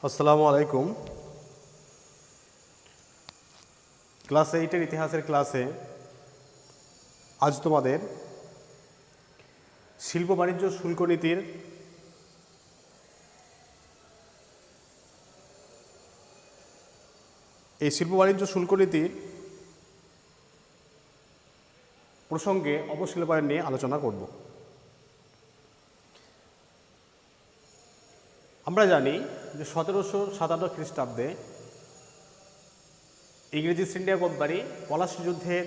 আসসালামু আলাইকুম। ক্লাস 8-এর ইতিহাসের ক্লাসে আজ তোমাদের শিল্প বাণিজ্য শুল্ক নীতির শিল্প বাণিজ্য শুল্ক নীতির প্রসঙ্গে অবশিল্পায়ন নিয়ে আলোচনা করব। আমরা জানি যে 1757 খ্রিস্টাব্দে ইংরেজ ইস্ট ইন্ডিয়া কোম্পানি পলাশী যুদ্ধের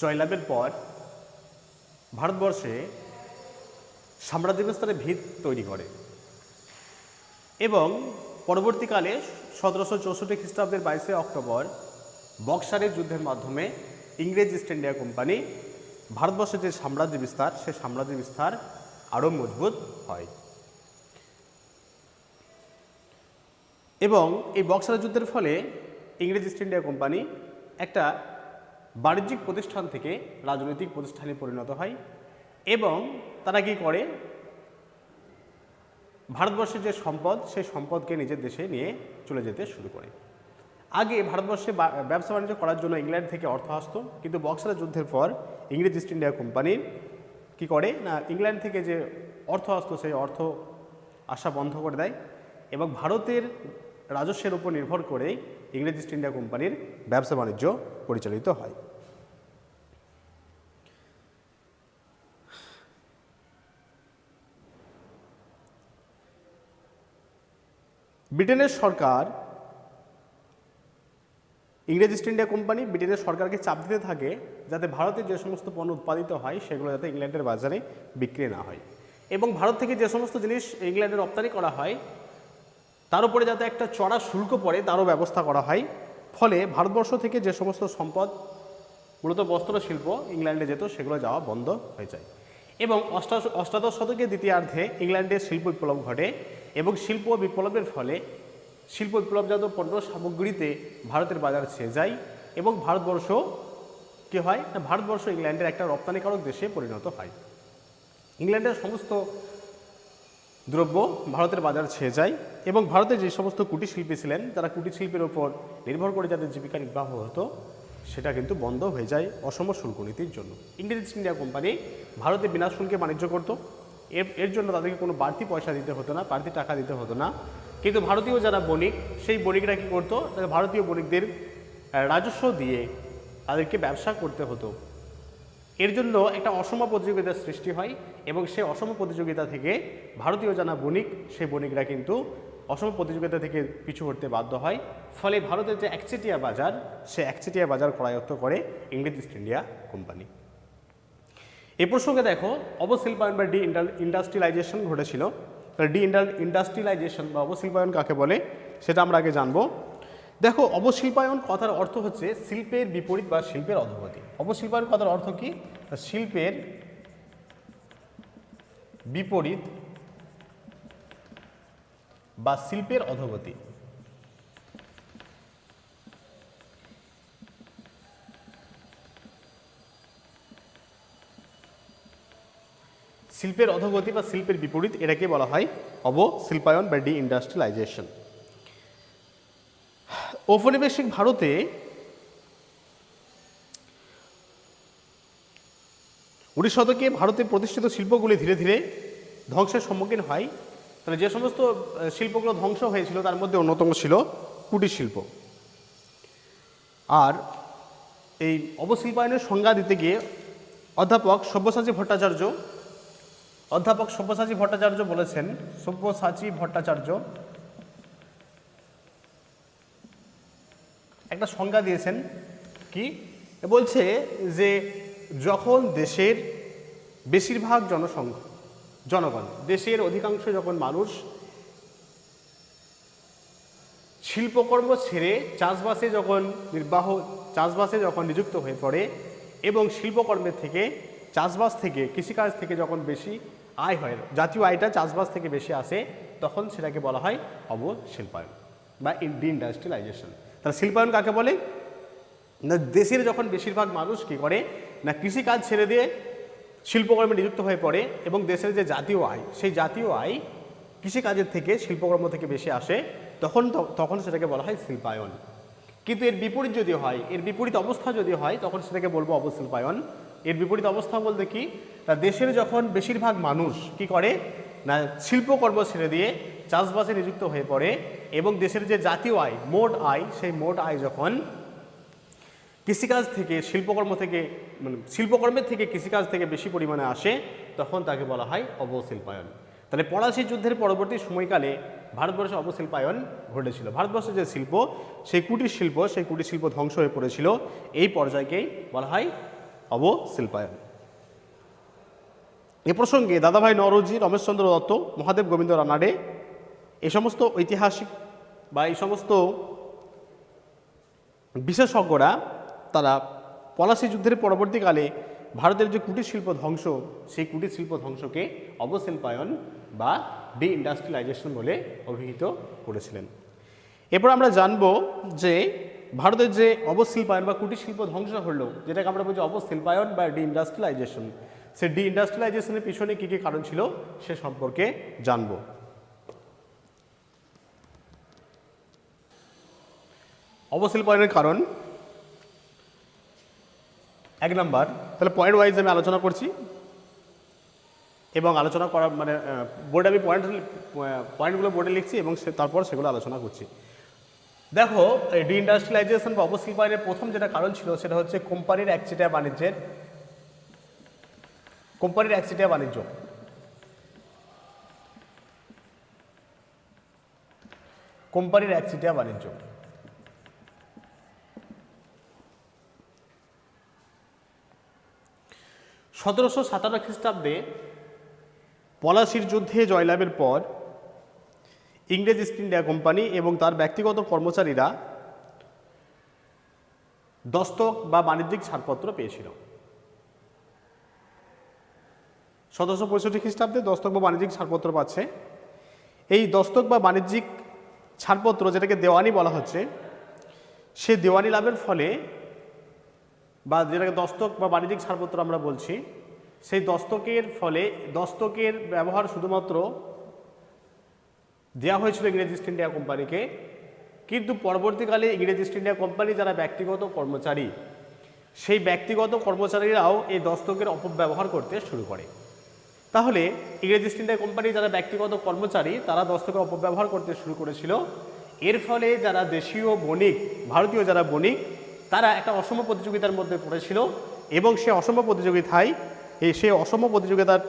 জয়লাভের পর ভারতবর্ষে সাম্রাজ্য বিস্তারের ভিত তৈরি করে এবং পরবর্তীকালে 1764 খ্রিস্টাব্দের 22 অক্টোবর বক্সারের যুদ্ধের মাধ্যমে ইংরেজ ইস্ট ইন্ডিয়া কোম্পানি ভারতবর্ষের যে সাম্রাজ্য বিস্তার সে সাম্রাজ্য বিস্তার আরও মজবুত হয় এবং এই বক্সারের যুদ্ধের ফলে ইংরেজ ইস্ট ইন্ডিয়া কোম্পানি একটা বাণিজ্যিক প্রতিষ্ঠান থেকে রাজনৈতিক প্রতিষ্ঠানে পরিণত হয় এবং তারা কি করে ভারতবর্ষের যে সম্পদ সেই সম্পদকে নিজের দেশে নিয়ে চলে যেতে শুরু করে। আগে ভারতবর্ষে ব্যবসা বাণিজ্য করার জন্য ইংল্যান্ড থেকে অর্থ আসতো, কিন্তু বক্সারের যুদ্ধের পর ইংরেজ ইস্ট ইন্ডিয়া কোম্পানি কি করে না ইংল্যান্ড থেকে যে অর্থ আসতো সেই অর্থ আসা বন্ধ করে দেয় এবং ভারতের রাজস্বের উপর নির্ভর করে ইংরেজ ইস্ট ইন্ডিয়া কোম্পানির ব্যবসা বাণিজ্য পরিচালিত হয়। ব্রিটেনের সরকার ইংরেজ ইস্ট ইন্ডিয়া কোম্পানি ব্রিটেনের সরকারকে চাপ দিতে থাকে যাতে ভারতে যে সমস্ত পণ্য উৎপাদিত হয় সেগুলো যাতে ইংল্যান্ডের বাজারে বিক্রি না হয় এবং ভারত থেকে যে সমস্ত জিনিস ইংল্যান্ডে রপ্তানি করা হয় তার উপরে যাতে একটা চড়া শুল্ক পড়ে তারও ব্যবস্থা করা হয়। ফলে ভারতবর্ষ থেকে যে সমস্ত সম্পদ মূলত বস্ত্র শিল্প ইংল্যান্ডে যেত সেগুলো যাওয়া বন্ধ হয়ে যায় এবং অষ্টাদশ শতকের দ্বিতীয়ার্ধে ইংল্যান্ডে শিল্প বিপ্লব ঘটে এবং শিল্প বিপ্লবের ফলে শিল্প বিপ্লবজাত পণ্য সামগ্রীতে ভারতের বাজার ছেয়ে যায় এবং ভারতবর্ষ কী হয় না ভারতবর্ষ ইংল্যান্ডের একটা রপ্তানিকারক দেশে পরিণত হয়। ইংল্যান্ডের সমস্ত দ্রব্য ভারতের বাজার ছেয়ে যায় এবং ভারতে যে সমস্ত কুটির শিল্পী ছিলেন যারা কুটির শিল্পের ওপর নির্ভর করে যাদের জীবিকা নির্বাহ হতো সেটা কিন্তু বন্ধ হয়ে যায় অসম শুল্ক নীতির জন্য। ইংরেজ ইস্ট ইন্ডিয়া কোম্পানি ভারতে বিনা শুল্কে বাণিজ্য করতো, এর জন্য তাদেরকে কোনো বাড়তি পয়সা দিতে হতো না, বাড়তি টাকা দিতে হতো না, কিন্তু ভারতীয় যারা বণিক সেই বণিকরা কী করতো ভারতীয় বণিকদের রাজস্ব দিয়ে তাদেরকে ব্যবসা করতে হতো। এর জন্য একটা অসম প্রতিযোগিতার সৃষ্টি হয় এবং সেই অসম প্রতিযোগিতা থেকে ভারতীয় যারা বণিক সেই বণিকরা কিন্তু অসম প্রতিযোগিতা থেকে পিছু হটতে বাধ্য হয়। ফলে ভারতের যে একচেটিয়া বাজার সে একচেটিয়া বাজার করায়ত্ত করে ইংরেজ ইস্ট ইন্ডিয়া কোম্পানি। এ প্রসঙ্গে দেখো অবশিল্পায়ন বা ইন্ডাস্ট্রিয়ালাইজেশন ঘটেছিল। ইন্ডাস্ট্রিয়ালাইজেশন বা অবশিল্পায়ন কাকে বলে সেটা আমরা আগে জানবো। দেখো অবশিল্পায়ন কথার অর্থ হচ্ছে শিল্পের বিপরীত বা শিল্পের অধোগতি। অবশিল্পায়ন কথার অর্থ কি শিল্পের বিপরীত বা শিল্পের অধোগতি। শিল্পের অধোগতি বা শিল্পের বিপরীত এটাকে বলা হয় অবশিল্পায়ন বা ইন্ডাস্ট্রিয়ালাইজেশন। ঔপনিবেশিক ভারতে 19 শতকে ভারতে প্রতিষ্ঠিত শিল্পগুলি ধীরে ধীরে ধ্বংসের সম্মুখীন হয়। তাহলে যে সমস্ত শিল্পগুলো ধ্বংস হয়েছিল তার মধ্যে অন্যতম ছিল কুটির শিল্প। আর এই অবশিল্পায়নের সংজ্ঞা দিতে গিয়ে অধ্যাপক সব্যসাচী ভট্টাচার্য বলেছেন, সব্যসাচী ভট্টাচার্য একটা সংজ্ঞা দিয়েছেন কি বলছে যে যখন দেশের বেশিরভাগ জনগণ দেশের অধিকাংশ যখন মানুষ শিল্পকর্ম ছেড়ে চাষবাসে যখন নিযুক্ত হয়ে পড়ে এবং শিল্পকর্মের থেকে চাষবাস থেকে কৃষিকাজ থেকে যখন বেশি আয় হয়, জাতীয় আয়টা চাষবাস থেকে বেশি আসে, তখন সেটাকে বলা হয় অবশিল্পায়ন বা ইন্ডাস্ট্রিয়ালাইজেশন। তাহলে শিল্পায়ন কাকে বলে না দেশের যখন বেশিরভাগ মানুষ কী করে না কৃষিকাজ ছেড়ে দিয়ে শিল্পকর্মে নিযুক্ত হয়ে পড়ে এবং দেশের যে জাতীয় আয় সেই জাতীয় আয় কৃষিকাজের থেকে শিল্পকর্ম থেকে বেশি আসে, তখন তখন সেটাকে বলা হয় শিল্পায়ন। কিন্তু এর বিপরীত যদি হয়, এর বিপরীত অবস্থা যদি হয়, তখন সেটাকে বলবো অবশিল্পায়ন। এর বিপরীত অবস্থা বলতে কি, না দেশের যখন বেশিরভাগ মানুষ কি করে না শিল্পকর্ম ছেড়ে দিয়ে চাষবাসে নিযুক্ত হয়ে পড়ে এবং দেশের যে জাতীয় আয়, মোট আয়, সেই মোট আয় যখন কৃষিকাজ থেকে শিল্পকর্ম থেকে মানে শিল্পকর্মের থেকে কৃষিকাজ থেকে বেশি পরিমাণে আসে, তখন তাকে বলা হয় অবশিল্পায়ন। তাহলে পলাশী যুদ্ধের পরবর্তী সময়কালে ভারতবর্ষে অবশিল্পায়ন ঘটেছিল। ভারতবর্ষের যে শিল্প, সেই কুটির শিল্প ধ্বংস হয়ে পড়েছিল। এই পর্যায়কেই বলা হয় অবশিল্পায়ন। এ প্রসঙ্গে দাদাভাই নওরোজি, রমেশচন্দ্র দত্ত, মহাদেব গোবিন্দ রানাডে এই সমস্ত ঐতিহাসিক বা এই সমস্ত বিশেষজ্ঞরা তারা পলাশী যুদ্ধের পরবর্তীকালে ভারতের যে কুটির শিল্প ধ্বংস, সেই কুটির শিল্প ধ্বংসকে অবশিল্পায়ন বা ডি ইন্ডাস্ট্রিয়ালাইজেশন বলে অভিহিত করেছিলেন। এরপর আমরা জানব যে ভারতের যে অবশিল্পায়ন বা কুটির শিল্প ধ্বংস হলো, যেটাকে আমরা বলছি অবশিল্পায়ন বা ডি ইন্ডাস্ট্রিয়ালাইজেশন, সেই ডি ইন্ডাস্ট্রিয়ালাইজেশনের পিছনে কী কী কারণ ছিল সে সম্পর্কে জানব। অবশিল্পায়নের কারণ, এক নাম্বার, তাহলে পয়েন্ট ওয়াইজ আমি আলোচনা করছি এবং আলোচনা করা মানে বোর্ডে আমি পয়েন্টগুলো বোর্ডে লিখছি এবং তারপর সেগুলো আলোচনা করছি। দেখো, ডি ইন্ডাস্ট্রিয়ালাইজেশন বা অবশিল্পায়নের প্রথম যেটা কারণ ছিল সেটা হচ্ছে কোম্পানির একচেটিয়া বাণিজ্য। কোম্পানির একচেটিয়া বাণিজ্য 1757 খ্রিস্টাব্দে পলাশীর যুদ্ধে জয়লাভের পর ইংরেজ ইস্ট ইন্ডিয়া কোম্পানি এবং তার ব্যক্তিগত কর্মচারীরা দস্তক বা বাণিজ্যিক ছাড়পত্র পেয়েছিল। 1765 খ্রিস্টাব্দে দস্তক বা বাণিজ্যিক ছাড়পত্র পাচ্ছে। এই দস্তক বা বাণিজ্যিক ছাড়পত্র, যেটাকে দেওয়ানি বলা হচ্ছে, সে দেওয়ানি লাভের ফলে বা যেটাকে দস্তক বা বাণিজ্যিক ছাড়পত্র আমরা বলছি, সেই দস্তকের ফলে দস্তকের ব্যবহার শুধুমাত্র দেওয়া হয়েছিল ইংরেজ ইস্ট ইন্ডিয়া কোম্পানিকে, কিন্তু পরবর্তীকালে ইংরেজ ইস্ট ইন্ডিয়া কোম্পানি যারা ব্যক্তিগত কর্মচারী, সেই ব্যক্তিগত কর্মচারীরাও এই দস্তকের অপব্যবহার করতে শুরু করে। তাহলে ইংরেজ ইস্ট ইন্ডিয়া কোম্পানি যারা ব্যক্তিগত কর্মচারী, তারা দস্তকের অপব্যবহার করতে শুরু করেছিল। এর ফলে যারা দেশীয় বণিক, ভারতীয় যারা বণিক, তারা একটা অসম প্রতিযোগিতার মধ্যে পড়েছিল এবং সেই অসম প্রতিযোগিতার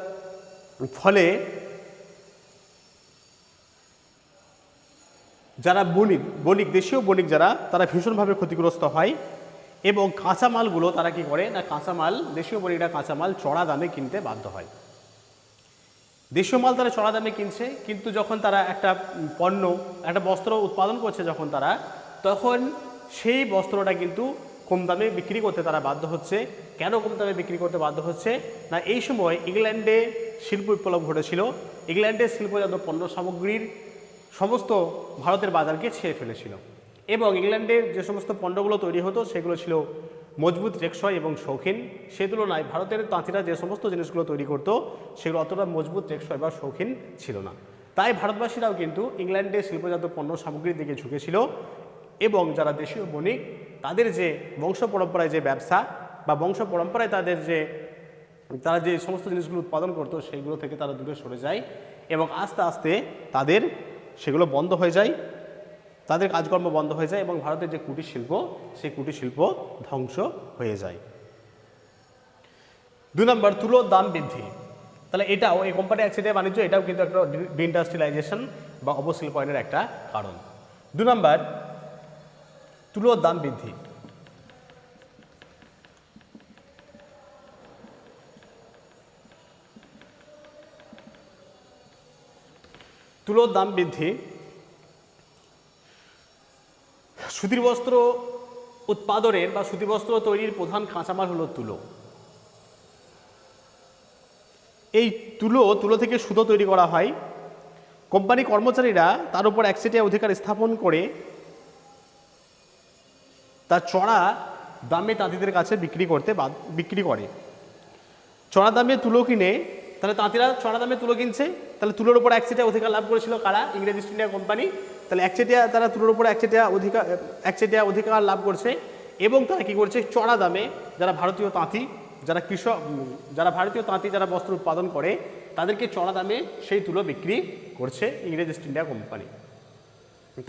ফলে যারা বণিক দেশীয় বণিক যারা, তারা ভীষণভাবে ক্ষতিগ্রস্ত হয় এবং কাঁচামালগুলো তারা কি করে না, দেশীয় বণিকরা কাঁচামাল চড়া দামে কিনতে বাধ্য হয়। দেশীয় মাল তারা চড়া দামে কিনছে, কিন্তু যখন তারা একটা বস্ত্র উৎপাদন করছে যখন তারা, তখন সেই বস্ত্রটা কিন্তু কম দামে বিক্রি করতে তারা বাধ্য হচ্ছে। কেন কম দামে বিক্রি করতে বাধ্য হচ্ছে না, এই সময় ইংল্যান্ডে শিল্প বিপ্লব ঘটেছিল। ইংল্যান্ডের শিল্পজাত পণ্য সামগ্রীর সমস্ত ভারতের বাজারকে ছেয়ে ফেলেছিল এবং ইংল্যান্ডের যে সমস্ত পণ্যগুলো তৈরি হতো সেগুলো ছিল মজবুত, টেকসই এবং শৌখিন। সে তুলনায় ভারতের তাঁতিরা যে সমস্ত জিনিসগুলো তৈরি করতো সেগুলো অতটা মজবুত, টেকসই বা শৌখিন ছিল না। তাই ভারতবাসীরাও কিন্তু ইংল্যান্ডের শিল্পজাত পণ্য সামগ্রীর দিকে ঝুঁকেছিল এবং যারা দেশীয় বণিক, তাদের যে বংশ পরম্পরায় যে ব্যবসা বা বংশ পরম্পরায় তারা যে সমস্ত জিনিসগুলো উৎপাদন করতো সেইগুলো থেকে তারা দূরে সরে যায় এবং আস্তে আস্তে তাদের সেগুলো বন্ধ হয়ে যায়, তাদের কাজকর্ম বন্ধ হয়ে যায় এবং ভারতের যে কুটির শিল্প, সেই কুটির শিল্প ধ্বংস হয়ে যায়। 2 নম্বর, তুলোর দাম বৃদ্ধি। তাহলে এটাও এই কোম্পানি একচেটিয়া বাণিজ্য, এটাও কিন্তু একটা ডিইন্ডাস্ট্রিয়ালাইজেশন বা অবশিল্পায়নের একটা কারণ। 2 নম্বর, তুলোর দাম বৃদ্ধি। তুলোর দাম বৃদ্ধি। সুতির বস্ত্র উৎপাদনের বা সুতি বস্ত্র তৈরির প্রধান কাঁচামাল হলো তুলো। এই তুলো থেকে সুতো তৈরি করা হয়। কোম্পানি কর্মচারীরা তার উপর একচেটিয়া অধিকার স্থাপন করে তার চড়া দামে তাঁতিদের কাছে বিক্রি করে। চড়া দামে তুলো কিনে, তাহলে তাঁতিরা চড়া দামে তুলো কিনছে তাহলে তুলোর উপর একচেটিয়া অধিকার লাভ করেছিল কারা? ইংরেজ ইস্ট ইন্ডিয়া কোম্পানি। তাহলে তারা তুলোর উপর একচেটিয়া অধিকার লাভ করছে এবং তারা কী করছে, চড়া দামে যারা ভারতীয় তাঁতি, যারা কৃষক, যারা ভারতীয় তাঁতি যারা বস্ত্র উৎপাদন করে তাদেরকে চড়া দামে সেই তুলো বিক্রি করছে ইংরেজ ইস্ট ইন্ডিয়া কোম্পানি।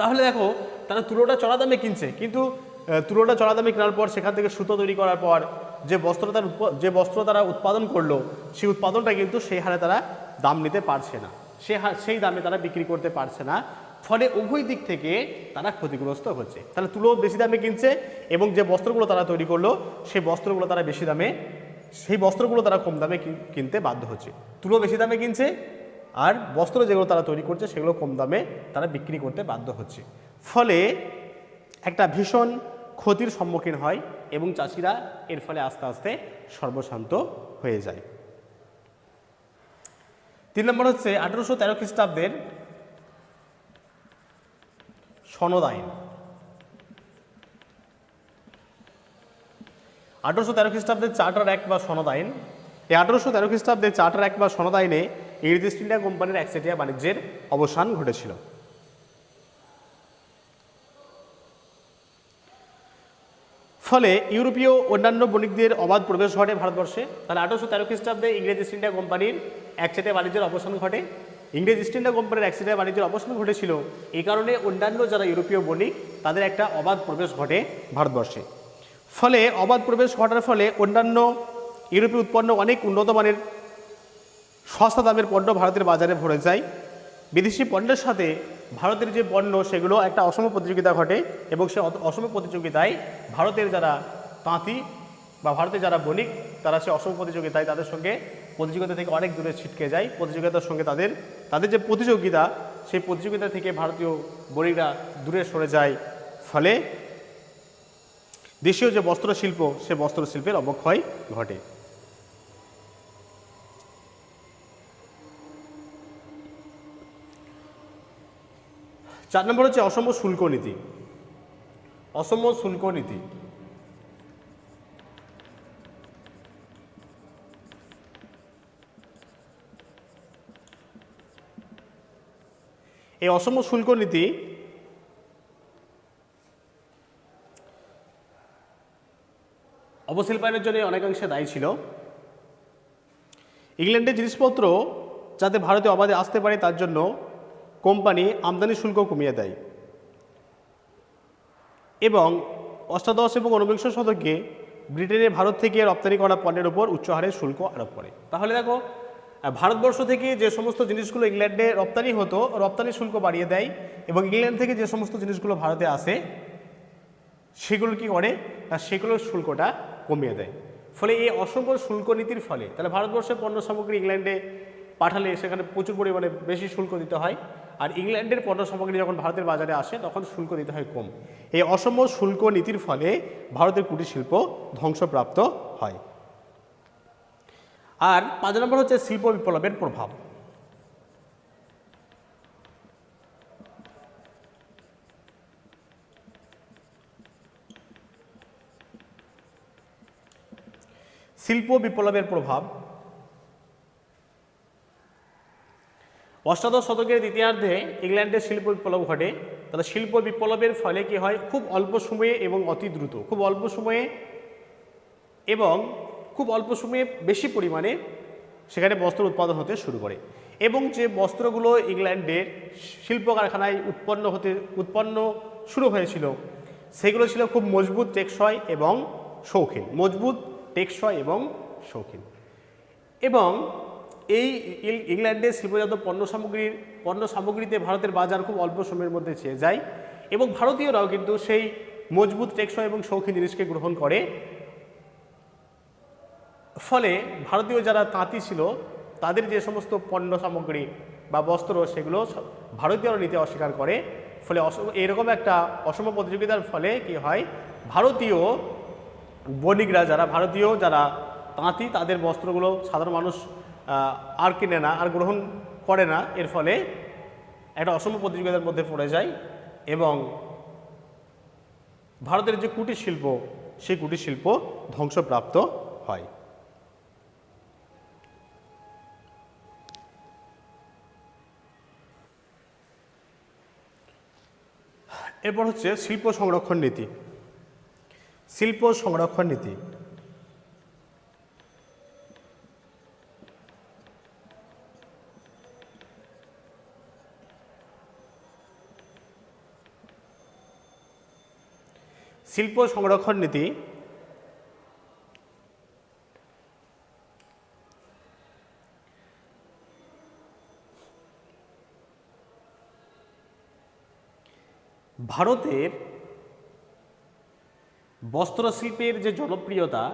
তাহলে দেখো তারা তুলোটা চড়া দামে কিনছে, কিন্তু তুলোটা চড়া দামে কেনার পর সেখান থেকে সুতো তৈরি করার পর যে বস্ত্র তারা উৎপাদন করলো সেই উৎপাদনটা কিন্তু সেই হারে তারা দাম নিতে পারছে না, সেই দামে তারা বিক্রি করতে পারছে না, ফলে উভয় দিক থেকে তারা ক্ষতিগ্রস্ত হচ্ছে। তাহলে তুলো বেশি দামে কিনছে এবং যে বস্ত্রগুলো তারা তৈরি করলো সেই বস্ত্রগুলো তারা বেশি দামে, সেই বস্ত্রগুলো তারা কম দামে কিনতে বাধ্য হচ্ছে। তুলো বেশি দামে কিনছে আর বস্ত্র যেগুলো তারা তৈরি করছে সেগুলো কম দামে তারা বিক্রি করতে বাধ্য হচ্ছে, ফলে একটা ভীষণ ক্ষতির সম্মুখীন হয় এবং চাষিরা এর ফলে আস্তে আস্তে সর্বশান্ত হয়ে যায়। 3 নম্বর হচ্ছে 1813 খ্রিস্টাব্দের সনদ আইন। 1813 খ্রিস্টাব্দের চার্টার অ্যাক্ট বা সনদ আইন। এই 1813 খ্রিস্টাব্দের চার্টার অ্যাক্ট বা সনদ আইনে ইংরেজ ইস্ট ইন্ডিয়া কোম্পানির একচেটিয়া বাণিজ্যের অবসান ঘটেছিল। ফলে ইউরোপীয় অন্যান্য বণিকদের অবাধ প্রবেশ ঘটে ভারতবর্ষে। তাহলে 1813 খ্রিস্টাব্দে ইংরেজ ইস্ট ইন্ডিয়া কোম্পানির একচেটিয়া বাণিজ্যের অবসান ঘটে। ইংরেজ ইস্ট ইন্ডিয়া কোম্পানির একচেটিয়া বাণিজ্যের অবসান ঘটেছিল, এই কারণে অন্যান্য যারা ইউরোপীয় বণিক তাদের একটা অবাধ প্রবেশ ঘটে ভারতবর্ষে। ফলে অবাধ প্রবেশ ঘটার ফলে অন্যান্য ইউরোপীয় উৎপন্ন অনেক উন্নত মানের সস্তা দামের পণ্য ভারতের বাজারে ভরে যায়। বিদেশি পণ্যের সাথে ভারতের যে পণ্য সেগুলো একটা অসম প্রতিযোগিতা ঘটে এবং সে অসম প্রতিযোগিতায় ভারতের যারা তাঁতি বা ভারতের যারা বণিক তারা সে অসম প্রতিযোগিতায় তাদের সঙ্গে প্রতিযোগিতা থেকে অনেক দূরে ছিটকে যায়। প্রতিযোগিতার সঙ্গে তাদের যে প্রতিযোগিতা সেই প্রতিযোগিতা থেকে ভারতীয় বণিকরা দূরে সরে যায়, ফলে দেশীয় যে বস্ত্রশিল্প সে বস্ত্রশিল্পের অবক্ষয় ঘটে। চার নম্বর হচ্ছে অসম শুল্ক নীতি। অসম শুল্ক নীতি এই অসম শুল্ক নীতি অবশিল্পায়নের জন্য অনেকাংশে দায়ী ছিল। ইংল্যান্ডের জিনিসপত্র যাতে ভারতে অবাধে আসতে পারে তার জন্য কোম্পানি আমদানি শুল্ক কমিয়ে দেয় এবং অষ্টাদশ এবং ঊনবিংশ শতকে ব্রিটেনে ভারত থেকে রপ্তানি করা পণ্যের উপর উচ্চ হারে শুল্ক আরোপ করে। তাহলে দেখো ভারতবর্ষ থেকে যে সমস্ত জিনিসগুলো ইংল্যান্ডে রপ্তানি হতো রপ্তানি শুল্ক বাড়িয়ে দেয় এবং ইংল্যান্ড থেকে যে সমস্ত জিনিসগুলো ভারতে আসে সেগুলো কি করে না সেগুলোর শুল্কটা কমিয়ে দেয়। ফলে এই অসম শুল্ক নীতির ফলে তাহলে ভারতবর্ষের পণ্য সামগ্রী ইংল্যান্ডে পাঠালে সেখানে প্রচুর পরিমাণে বেশি শুল্ক দিতে হয়, আর ইংল্যান্ডের পণ্য সামগ্রী যখন ভারতের বাজারে আসে তখন শুল্ক দিতে হয় কম। এই অসম শুল্ক নীতির ফলে ভারতের কুটির শিল্প ধ্বংসপ্রাপ্ত হয়। আর 5 নম্বর হচ্ছে শিল্প বিপ্লবের প্রভাব। শিল্প বিপ্লবের প্রভাব অষ্টাদশ শতকের দ্বিতীয়ার্ধে ইংল্যান্ডের শিল্প বিপ্লব ঘটে। তাহলে শিল্প বিপ্লবের ফলে কি হয়, খুব অল্প সময়ে এবং অতি দ্রুত, খুব অল্প সময়ে এবং খুব অল্প সময়ে বেশি পরিমাণে সেখানে বস্ত্র উৎপাদন হতে শুরু করে এবং যে বস্ত্রগুলো ইংল্যান্ডের শিল্প কারখানায় উৎপন্ন শুরু হয়েছিল সেগুলো ছিল খুব মজবুত, টেকসই এবং শৌখিন। মজবুত, টেকসই এবং শৌখিন। এবং এই ইংল্যান্ডের শিল্পজাত পণ্য সামগ্রীতে ভারতের বাজার খুব অল্প সময়ের মধ্যে ছেয়ে যায় এবং ভারতীয়রাও কিন্তু সেই মজবুত, টেকসই এবং শৌখিন জিনিসকে গ্রহণ করে। ফলে ভারতীয় যারা তাঁতি ছিল তাদের যে সমস্ত পণ্য সামগ্রী বা বস্ত্র সেগুলো ভারতীয়রা নিতে অস্বীকার করে। ফলে এরকম একটা অসম প্রতিযোগিতার ফলে কি হয়, ভারতীয় বণিকরা ভারতীয় যারা তাঁতি তাদের বস্ত্রগুলো সাধারণ মানুষ আর কিনে না, আর গ্রহণ করে না। এর ফলে একটা অসম প্রতিযোগিতার মধ্যে পড়ে যায় এবং ভারতের যে কুটির শিল্প সেই কুটির শিল্প ধ্বংসপ্রাপ্ত হয়। এরপর হচ্ছে শিল্প সংরক্ষণ নীতি। শিল্প সংরক্ষণ নীতি শিল্প সংরক্ষণ নীতি ভারতের বস্ত্রশিল্পের যে জনপ্রিয়তা,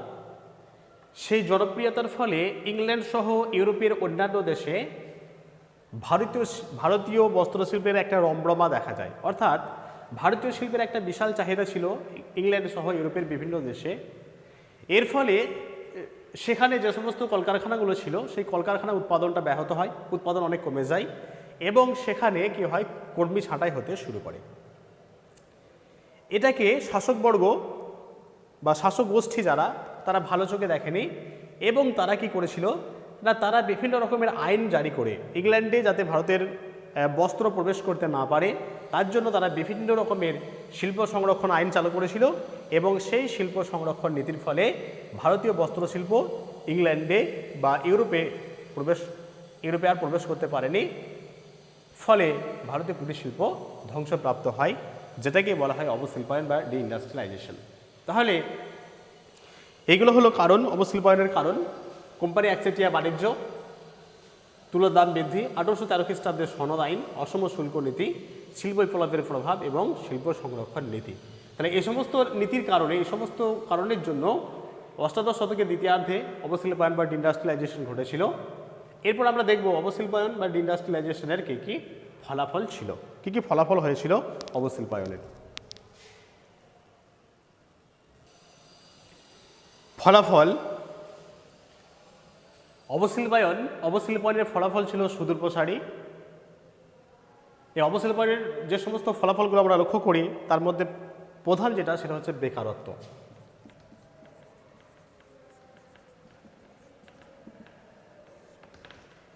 সেই জনপ্রিয়তার ফলে ইংল্যান্ড সহ ইউরোপের অন্যান্য দেশে ভারতীয় বস্ত্রশিল্পের একটা রমরমা দেখা যায়। অর্থাৎ ভারতীয় শিল্পের একটা বিশাল চাহিদা ছিল ইংল্যান্ড সহ ইউরোপের বিভিন্ন দেশে। এর ফলে সেখানে যে সমস্ত কলকারখানাগুলো ছিল সেই কলকারখানা উৎপাদনটা ব্যাহত হয়, উৎপাদন অনেক কমে যায় এবং সেখানে কি হয়, কর্মী ছাঁটাই হতে শুরু করে। এটাকে শাসকবর্গ বা শাসক গোষ্ঠী যারা, তারা ভালো চোখে দেখেনি এবং তারা কি করেছিল না, তারা বিভিন্ন রকমের আইন জারি করে ইংল্যান্ডে যাতে ভারতের বস্ত্র প্রবেশ করতে না পারে তার জন্য তারা বিভিন্ন রকমের শিল্প সংরক্ষণ আইন চালু করেছিল এবং সেই শিল্প সংরক্ষণ নীতির ফলে ভারতীয় বস্ত্রশিল্প ইংল্যান্ডে বা ইউরোপে আর প্রবেশ করতে পারেনি। ফলে ভারতীয় কুটির শিল্প ধ্বংসপ্রাপ্ত হয়, যেটাকে বলা হয় অবশিল্পায়ন বা ডিইন্ডাস্ট্রিয়ালাইজেশন। তাহলে এইগুলো হলো কারণ, অবশিল্পায়নের কারণ। কোম্পানি একচেটিয়া বাণিজ্য, তুলোর দাম বৃদ্ধি, 1813 খ্রিস্টাব্দের সনদ আইন, অসম শুল্ক নীতি, শিল্প বিপ্লবের প্রভাব এবং শিল্প সংরক্ষণ নীতি। তাহলে এই সমস্ত নীতির কারণে, এই সমস্ত কারণের জন্য অষ্টাদশ শতকের দ্বিতীয়ার্ধে অবশিল্পায়ন বা ডিইন্ডাস্ট্রিয়ালাইজেশন ঘটেছিল। এরপর আমরা দেখব অবশিল্পায়ন বা ডিইন্ডাস্ট্রিয়ালাইজেশনের কী কী ফলাফল ছিল, কী কী ফলাফল হয়েছিল অবশিল্পায়নের। ফলাফল, অবশিল্পায়নের ফলাফল ছিল সুদূরপ্রসারী। এই অবশিল্পায়নের যে সমস্ত ফলাফলগুলো আমরা লক্ষ্য করি তার মধ্যে প্রধান যেটা, সেটা হচ্ছে বেকারত্ব।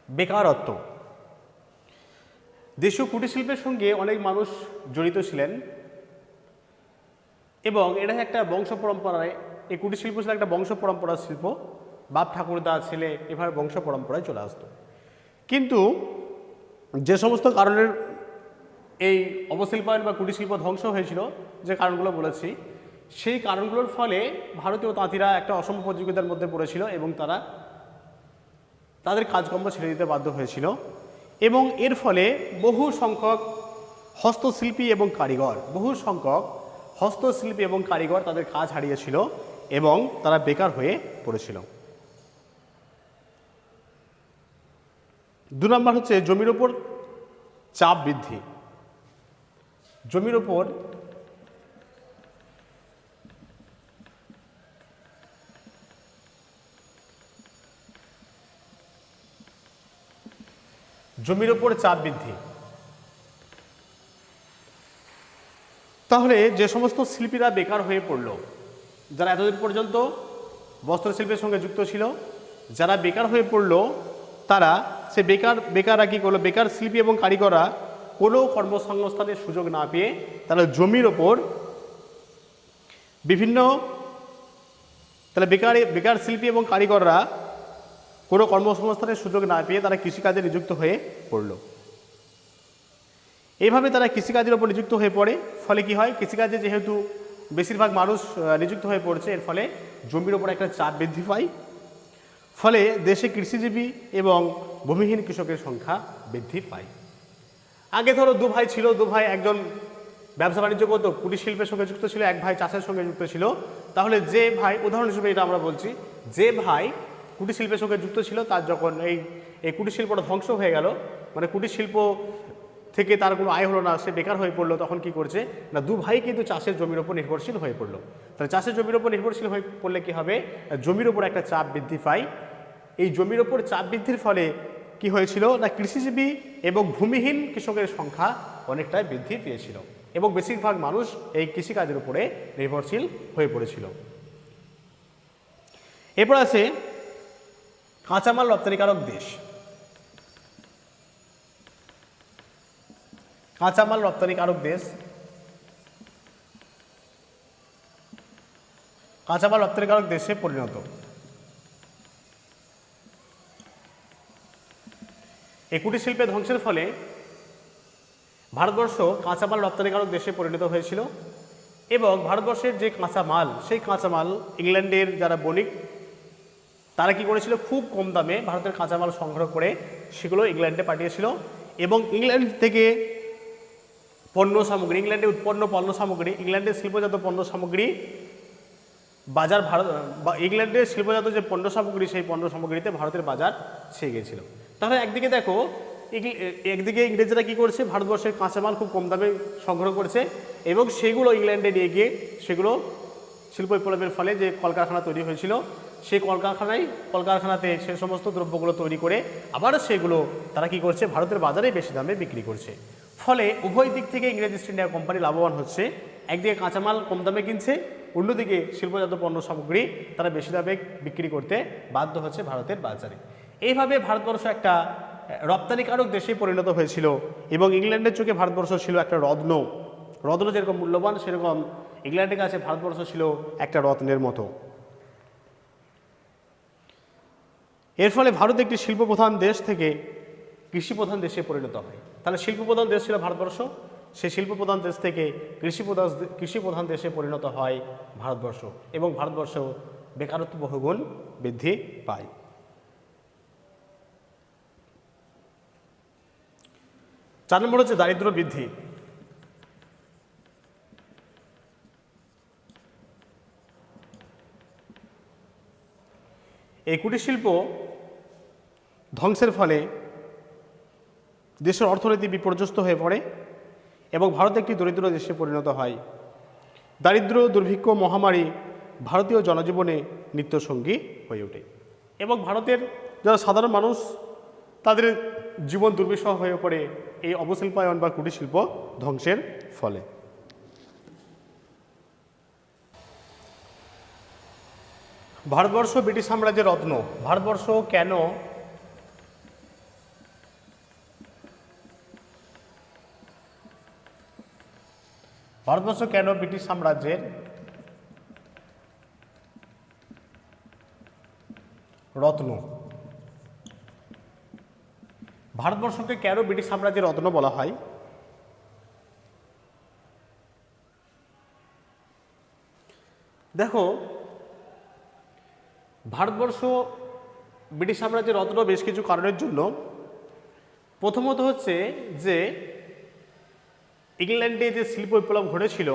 বেকারত্ব, দেশীয় কুটির শিল্পের সঙ্গে অনেক মানুষ জড়িত ছিলেন এবং এটা একটা বংশ পরম্পরায়, এই কুটির শিল্প ছিল একটা বংশ পরম্পরার শিল্প, বাপ ঠাকুরদা ছেলে এভাবে বংশ পরম্পরায় চলে আসতো। কিন্তু যে সমস্ত কারণের এই অবশিল্পায়ন বা কুটির শিল্প ধ্বংস হয়েছিল, যে কারণগুলো বলেছি, সেই কারণগুলোর ফলে ভারতীয় তাঁতিরা একটা অসম প্রতিযোগিতার মধ্যে পড়েছিল এবং তারা তাদের কাজকর্ম ছেড়ে দিতে বাধ্য হয়েছিল এবং এর ফলে বহু সংখ্যক হস্তশিল্পী এবং কারিগর তাদের কাজ হারিয়েছিল এবং তারা বেকার হয়ে পড়েছিল। 2 নম্বর হচ্ছে জমির ওপর চাপ বৃদ্ধি। জমির ওপর চাপ বৃদ্ধি। তাহলে যে সমস্ত শিল্পীরা বেকার হয়ে পড়ল, যারা এতদিন পর্যন্ত বস্ত্রশিল্পের সঙ্গে যুক্ত ছিল, যারা বেকার হয়ে পড়ল, তারা সে বেকাররা কী করলো, বেকার শিল্পী এবং কারিগররা কোনো কর্মসংস্থানের সুযোগ না পেয়ে তারা জমির ওপর বেকার শিল্পী এবং কারিগররা কোনো কর্মসংস্থানের সুযোগ না পেয়ে তারা কৃষিকাজে নিযুক্ত হয়ে পড়ল। এইভাবে তারা কৃষিকাজের ওপর নিযুক্ত হয়ে পড়ে, ফলে কি হয়, কৃষিকাজে যেহেতু বেশিরভাগ মানুষ নিযুক্ত হয়ে পড়ছে, এর ফলে জমির ওপর একটা চাপ বৃদ্ধি পায়। ফলে দেশে কৃষিজীবী এবং ভূমিহীন কৃষকের সংখ্যা বৃদ্ধি পায়। আগে ধরো 2 ভাই ছিল, 2 ভাই, একজন ব্যবসা বাণিজ্য করতো, কুটির শিল্পের সঙ্গে যুক্ত ছিল, এক ভাই চাষের সঙ্গে যুক্ত ছিল। তাহলে যে ভাই, উদাহরণ হিসেবে এটা আমরা বলছি, যে ভাই কুটির শিল্পের সঙ্গে যুক্ত ছিল, তার যখন এই কুটির শিল্পটা ধ্বংস হয়ে গেল, মানে কুটির শিল্প থেকে তার কোনো আয় হলো না, সে বেকার হয়ে পড়লো, তখন কি করছে না, 2 ভাই কিন্তু চাষের জমির ওপর নির্ভরশীল হয়ে পড়লো। তাহলে চাষের জমির ওপর নির্ভরশীল হয়ে পড়লে কি হবে, জমির ওপর একটা চাপ বৃদ্ধি পায়। এই জমির ওপর চাপ বৃদ্ধির ফলে কি হয়েছিল না, কৃষিজীবী এবং ভূমিহীন কৃষকের সংখ্যা অনেকটাই বৃদ্ধি পেয়েছিল এবং বেশিরভাগ মানুষ এই কৃষিকাজের উপরে নির্ভরশীল হয়ে পড়েছিল। এরপর আছে কাঁচামাল রপ্তানিকারক দেশ। কাঁচামাল রপ্তানিকারক দেশ, কাঁচামাল রপ্তানিকারক দেশে পরিণত। এই কুটির শিল্পের ধ্বংসের ফলে ভারতবর্ষ কাঁচামাল রপ্তানিকারক দেশে পরিণত হয়েছিল এবং ভারতবর্ষের যে কাঁচামাল, সেই কাঁচামাল ইংল্যান্ডের যারা বণিক তারা কি করেছিল, খুব কম দামে ভারতের কাঁচামাল সংগ্রহ করে সেগুলো ইংল্যান্ডে পাঠিয়েছিল এবং ইংল্যান্ড থেকে পণ্য সামগ্রী, ইংল্যান্ডে উৎপন্ন পণ্য সামগ্রী, ইংল্যান্ডের শিল্পজাত পণ্য সামগ্রী বাজার ভারত বা ইংল্যান্ডের শিল্পজাত যে পণ্য সামগ্রী, সেই পণ্য সামগ্রীতে ভারতের বাজার ছেয়ে গিয়েছিল। তাহলে একদিকে দেখো, একদিকে ইংরেজরা কী করছে, ভারতবর্ষের কাঁচামাল খুব কম দামে সংগ্রহ করছে এবং সেগুলো ইংল্যান্ডে নিয়ে গিয়ে সেগুলো শিল্প বিপ্লবের ফলে যে কলকারখানা তৈরি হয়েছিল, সেই কলকারখানাতে সে সমস্ত দ্রব্যগুলো তৈরি করে আবার সেগুলো তারা কি করছে, ভারতের বাজারে বেশি দামে বিক্রি করছে। ফলে উভয় দিক থেকে ইংরেজ ইস্ট ইন্ডিয়া কোম্পানি লাভবান হচ্ছে। একদিকে কাঁচামাল কম দামে কিনছে, অন্যদিকে শিল্পজাত পণ্য সামগ্রী তারা বেশি দামে বিক্রি করতে বাধ্য হচ্ছে ভারতের বাজারে। এইভাবে ভারতবর্ষ একটা রপ্তানিকারক দেশে পরিণত হয়েছিল এবং ইংল্যান্ডের চোখে ভারতবর্ষ ছিল একটা রত্ন। রত্ন যেরকম মূল্যবান, সেরকম ইংল্যান্ডের কাছে ভারতবর্ষ ছিল একটা রত্নের মতো। এর ফলে ভারত একটি শিল্পপ্রধান দেশ থেকে কৃষিপ্রধান দেশে পরিণত হয়। তাহলে শিল্পপ্রধান দেশ ছিল ভারতবর্ষ, সেই শিল্পপ্রধান দেশ থেকে কৃষিপ্রধান দেশে পরিণত হয় ভারতবর্ষ এবং ভারতবর্ষ বেকারত্ব বহুগুণ বৃদ্ধি পায়। চার নম্বর হচ্ছে দারিদ্র বৃদ্ধি। এই কুটির শিল্প ধ্বংসের ফলে দেশের অর্থনীতি বিপর্যস্ত হয়ে পড়ে এবং ভারত একটি দরিদ্র দেশে পরিণত হয়। দারিদ্র, দুর্ভিক্ষ, মহামারী ভারতীয় জনজীবনে নিত্যসঙ্গী হয়ে ওঠে এবং ভারতের যারা সাধারণ মানুষ তাদের জীবন দুর্বিষহ হয়ে পড়ে এই অবশিল্পায়ন বা কুটির শিল্প ধ্বংসের ফলে। ভারতবর্ষ ব্রিটিশ সাম্রাজ্যের রত্ন। ভারতবর্ষ কেন ব্রিটিশ সাম্রাজ্যের রত্ন? ভারতবর্ষকে কেন ব্রিটিশ সাম্রাজ্যের রত্ন বলা হয়? দেখো, ভারতবর্ষ ব্রিটিশ সাম্রাজ্যের রত্ন বেশ কিছু কারণের জন্য। প্রথমত হচ্ছে যে ইংল্যান্ডে যে শিল্প বিপ্লব ঘটেছিল,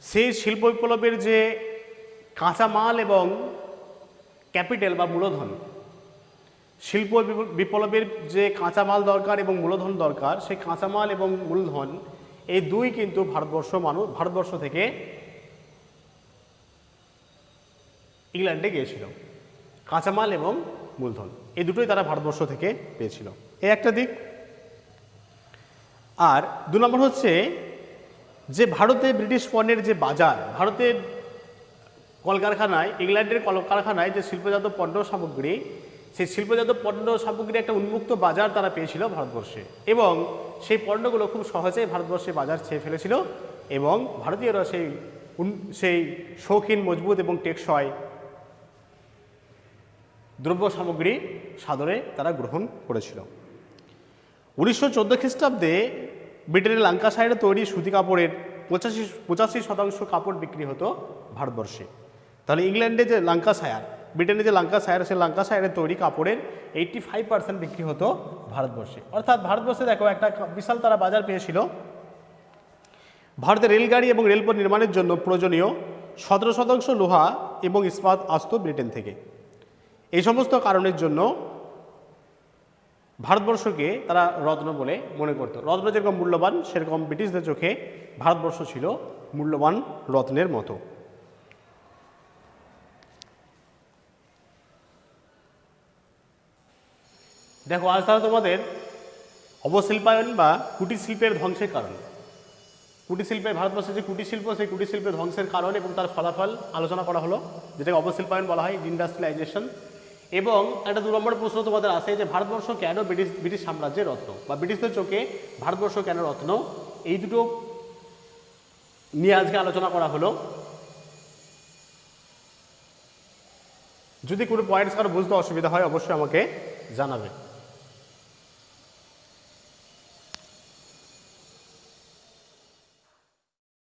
সেই শিল্প বিপ্লবের যে কাঁচামাল এবং ক্যাপিটাল বা মূলধন, শিল্প বিপ্লবের যে কাঁচামাল দরকার এবং মূলধন দরকার, সেই কাঁচামাল এবং মূলধন এই দুই কিন্তু ভারতবর্ষ থেকে ইংল্যান্ডে গিয়েছিল। কাঁচামাল এবং মূলধন এই দুটোই তারা ভারতবর্ষ থেকে পেয়েছিল, এই একটা দিক। আর দু নম্বর হচ্ছে যে ভারতে ব্রিটিশ পণ্যের যে বাজার, ভারতের কলকারখানায়, ইংল্যান্ডের কলকারখানায় যে শিল্পজাত পণ্য সামগ্রী, সেই শিল্পজাত পণ্য সামগ্রীর একটা উন্মুক্ত বাজার তারা পেয়েছিল ভারতবর্ষে এবং সেই পণ্যগুলো খুব সহজেই ভারতবর্ষে বাজার ছেয়ে ফেলেছিল এবং ভারতীয়রা সেই শৌখিন, মজবুত এবং টেকসই দ্রব্য সামগ্রী সাদরে তারা গ্রহণ করেছিল। 1914 খ্রিস্টাব্দে ব্রিটেনের ল্যাঙ্কাশায়ারে তৈরি সুতি কাপড়ের 85% কাপড় বিক্রি হতো ভারতবর্ষে। তাহলে ইংল্যান্ডে যে ল্যাঙ্কাশায়ার, ব্রিটেনে যে ল্যাঙ্কাশায়ার, সেই ল্যাঙ্কাশায়ারে তৈরি কাপড়ের 85% বিক্রি হতো ভারতবর্ষে। অর্থাৎ ভারতবর্ষে দেখো একটা বিশাল তারা বাজার পেয়েছিল। ভারতের রেলগাড়ি এবং রেলপথ নির্মাণের জন্য প্রয়োজনীয় 17% লোহা এবং ইস্পাত আসতো ব্রিটেন থেকে। এই সমস্ত কারণের জন্য ভারতবর্ষকে তারা রত্ন বলে মনে করত। রত্ন যেরকম মূল্যবান, সেরকম ব্রিটিশদের চোখে ভারতবর্ষ ছিল মূল্যবান রত্নের মতো। দেখো, আজ তাহলে তোমাদের অবশিল্পায়ন বা কুটির শিল্পের ধ্বংসের কারণ, কুটির শিল্পের, ভারতবর্ষের যে কুটির শিল্প, সেই কুটির শিল্পের ধ্বংসের কারণ এবং তার ফলাফল আলোচনা করা হলো, যেটাকে অবশিল্পায়ন বলা হয়, ইন্ডাস্ট্রিয়ালাইজেশন। এবং একটা 2 নম্বর প্রশ্ন তোমাদের আসে যে ভারতবর্ষ কেন ব্রিটিশ সাম্রাজ্যের রত্ন, বা ব্রিটিশদের চোখে ভারতবর্ষ কেন রত্ন। এই দুটো নিয়ে আজকে আলোচনা করা হলো। যদি কোনো পয়েন্টস কারো বুঝতে অসুবিধা হয় অবশ্যই আমাকে জানাবে।